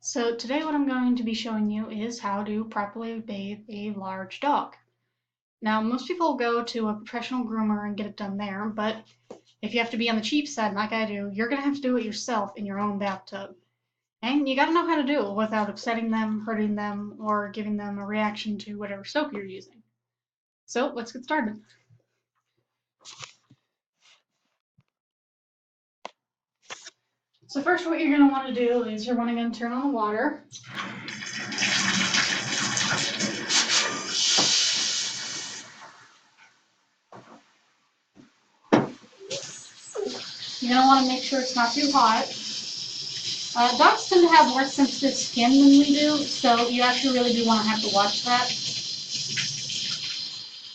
So today what I'm going to be showing you is how to properly bathe a large dog. Now most people go to a professional groomer and get it done there, but if you have to be on the cheap side like I do, you're going to have to do it yourself in your own bathtub. And you got to know how to do it without upsetting them, hurting them, or giving them a reaction to whatever soap you're using. So let's get started. So first what you're going to want to do is you're going to turn on the water. You're going to want to make sure it's not too hot. Dogs tend to have more sensitive skin than we do, so you actually really do want to have to watch that.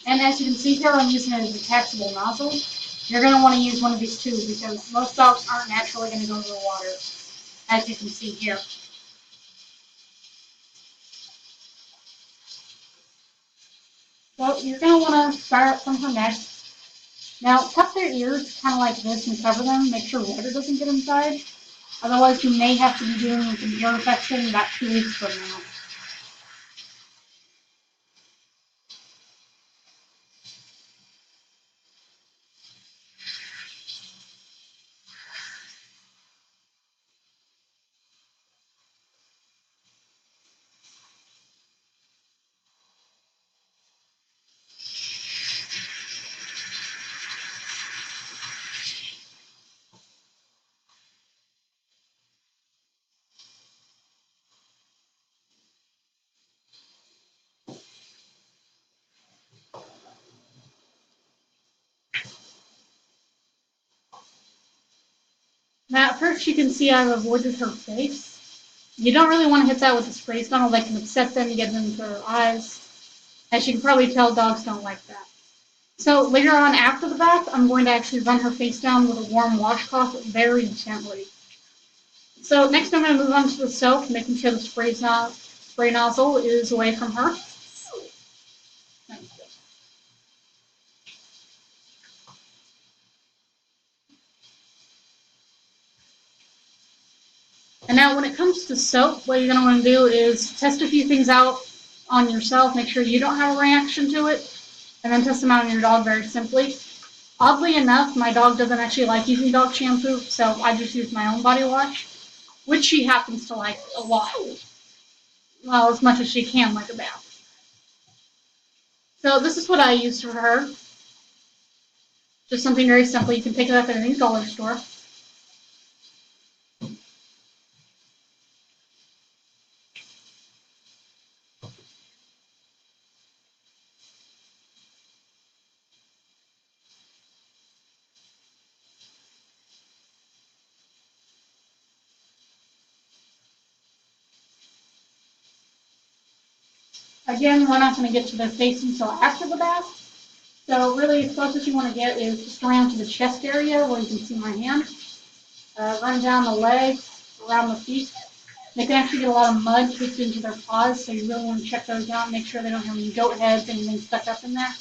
And as you can see here, I'm using a detachable nozzle. You're going to want to use one of these too, because most dogs aren't naturally going to go to the water, as you can see here. So you're going to want to start from her neck. Now, cup their ears kind of like this and cover them. Make sure water doesn't get inside. Otherwise, you may have to be dealing with an ear infection about 2 weeks from now. Now, at first you can see I've avoided her face. You don't really want to hit that with a spray funnel. That can upset them, get them into their eyes. As you can probably tell, dogs don't like that. So later on after the bath, I'm going to actually run her face down with a warm washcloth very gently. So next I'm going to move on to the soap, making sure the spray nozzle is away from her. And now when it comes to soap, what you're going to want to do is test a few things out on yourself, make sure you don't have a reaction to it, and then test them out on your dog very simply. Oddly enough, my dog doesn't actually like using dog shampoo, so I just use my own body wash, which she happens to like a lot. Well, as much as she can like a bath. So this is what I use for her. Just something very simple. You can pick it up at any dollar store. Again, we're not going to get to the face until after the bath. So really, as close as you want to get is just around to the chest area where you can see my hand. Run down the legs, around the feet. They can actually get a lot of mud kicked into their paws, so you really want to check those out, make sure they don't have any goat heads, anything stuck up in there.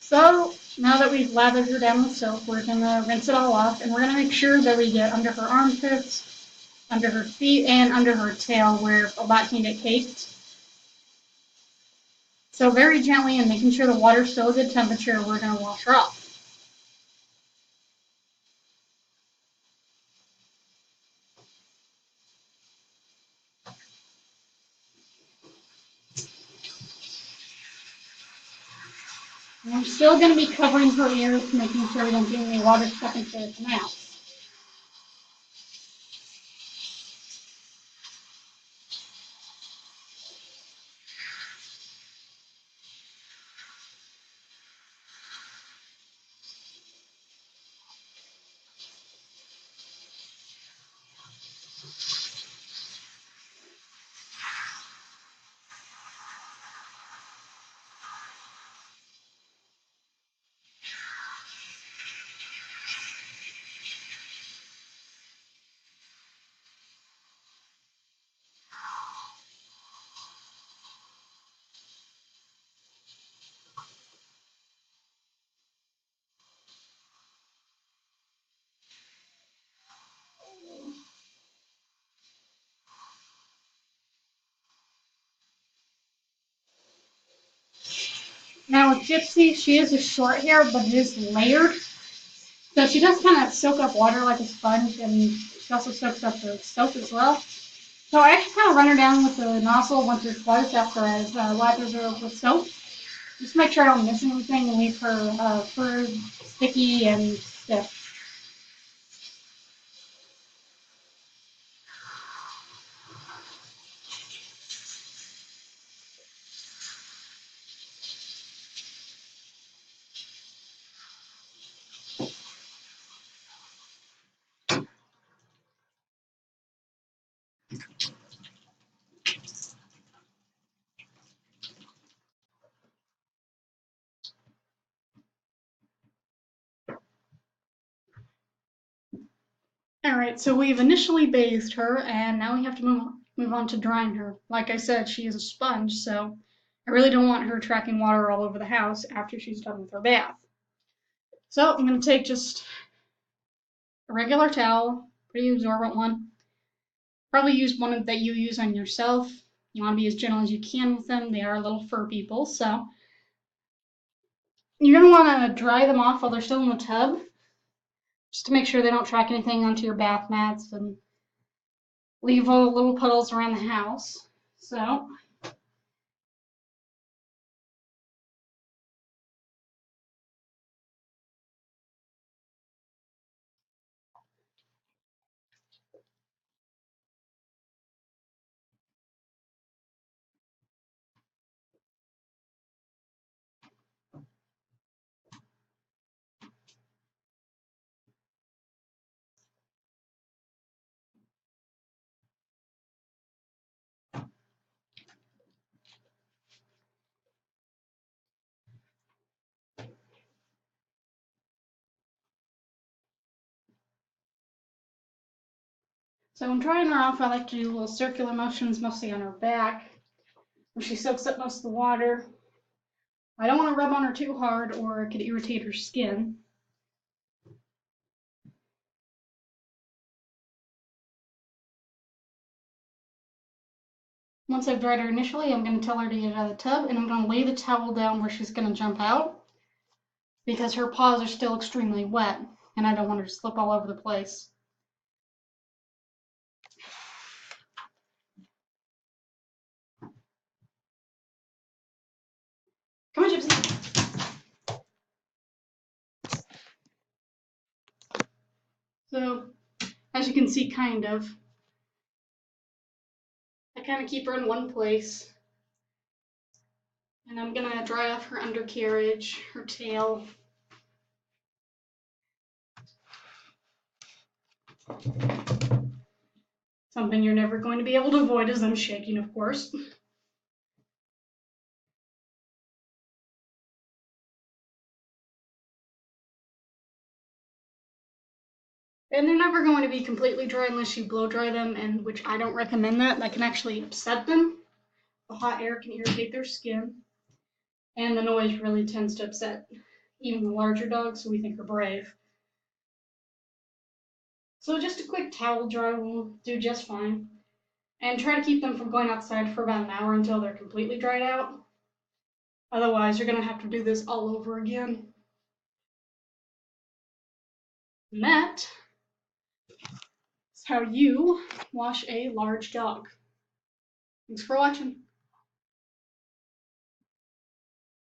So now that we've lathered her down with soap, we're going to rinse it all off, and we're going to make sure that we get under her armpits, under her feet, and under her tail where a lot can get caked. So very gently and making sure the water's still a good temperature, we're going to wash her off. And I'm still going to be covering her ears, making sure we don't get any water stuck into her mouth. Now with Gypsy, she is a short hair, but it is layered. So she does kind of soak up water like a sponge, and she also soaks up the soap as well. So I actually kind of run her down with the nozzle once or twice after I've lathered her with soap. Just make sure I don't miss anything and leave her fur sticky and stiff. Alright, so we've initially bathed her, and now we have to move on to drying her. Like I said, she is a sponge, so I really don't want her tracking water all over the house after she's done with her bath. So I'm going to take just a regular towel, pretty absorbent one. Probably use one that you use on yourself. You want to be as gentle as you can with them. They are little fur people, so you're going to want to dry them off while they're still in the tub, just to make sure they don't track anything onto your bath mats and leave little puddles around the house. So when drying her off, I like to do little circular motions, mostly on her back, where she soaks up most of the water. I don't want to rub on her too hard, or it could irritate her skin. Once I've dried her initially, I'm going to tell her to get out of the tub, and I'm going to lay the towel down where she's going to jump out, because her paws are still extremely wet, and I don't want her to slip all over the place. Come on, Gypsy. So, as you can see, I kind of keep her in one place. And I'm gonna dry off her undercarriage, her tail. Something you're never going to be able to avoid is them shaking, of course. And they're never going to be completely dry unless you blow dry them, and which I don't recommend that. That can actually upset them. The hot air can irritate their skin, and the noise really tends to upset even the larger dogs, who we think are brave. So just a quick towel dry will do just fine. And try to keep them from going outside for about an hour until they're completely dried out. Otherwise, you're going to have to do this all over again. And that is how you wash a large dog. Thanks for watching.